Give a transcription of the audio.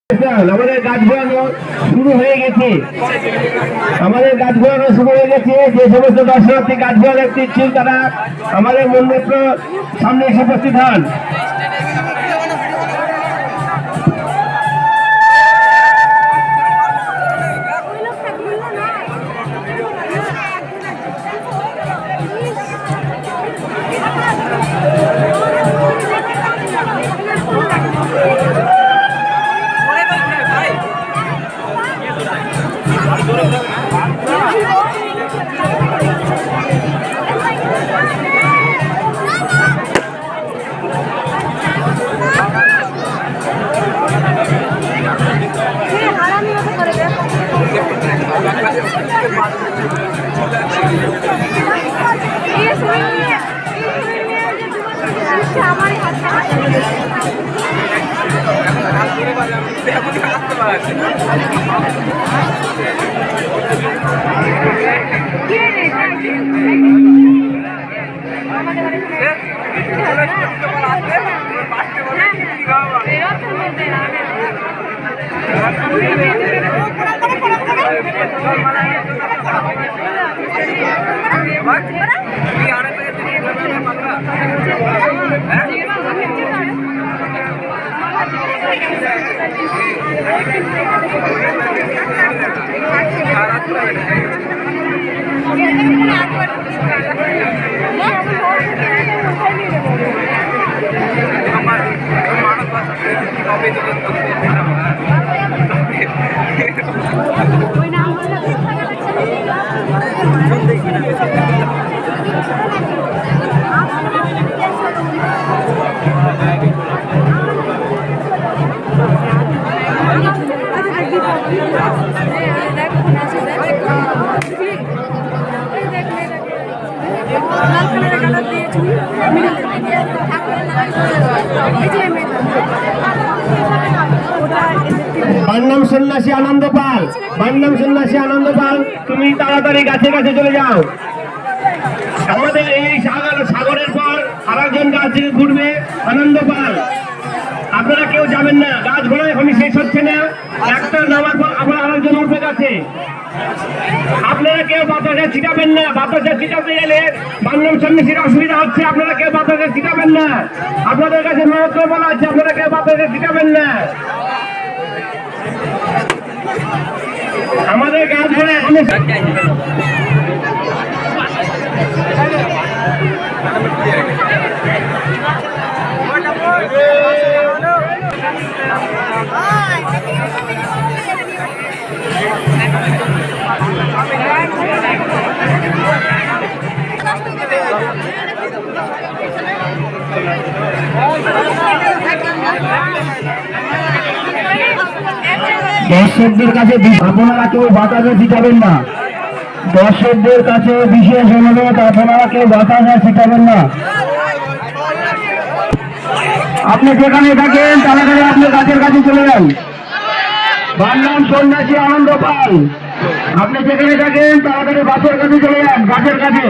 আমাদের গাছ ঘোরানো শুরু হয়ে গেছে। যে সমস্ত দর্শনার্থী গাছ ঘোরা দেখতে ইচ্ছুক তারা আমাদের মন্ডপ সামনে এসে উপস্থিত হন। বান্নাম সন্ন্যাসী আনন্দ পাল, তুমি তাড়াতাড়ি গাছে গাছে চলে যাও। আমাদের এই সাগরের পর আরেকজন গাছ থেকে ঘুরবে আনন্দ পাল। আপনারা কেউ যাবেন না, গাছ ঘোড়া এখনই শেষ হচ্ছে না। একটা নামার পর আবার আরেকজন উঠবে গাছে। আপনারা কেউ বাতাসে ছিটাবেন না, বাতাসে ছিটাতে গেলে বান্নাম সন্ন্যাসীর অসুবিধা হচ্ছে। আপনারা কেউ বাতাসে ছিটাবেন না, আপনাদের কাছে অনুরোধ করে বলা হচ্ছে আপনারা কেউ বাতাসে ছিটাবেন না। আমাদের গাছ ঘোড়া এখনই দর্শকদের কাছে আপনারা কেউ বাতাসে ছিটাবেন না। দর্শকদের কাছে বিশেষ অনুরোধ, আপনারা কেউ বাতাসে ছিটাবেন না। আপনি যেখানে থাকেন তাড়াতাড়ি আপনি গাছের কাছে চলে যান। বান্নাম সন্ন্যাসী আনন্দ পাল, আপনি যেখানে থাকেন তাড়াতাড়ি গাছের কাছে চলে যান, গাছের কাছে।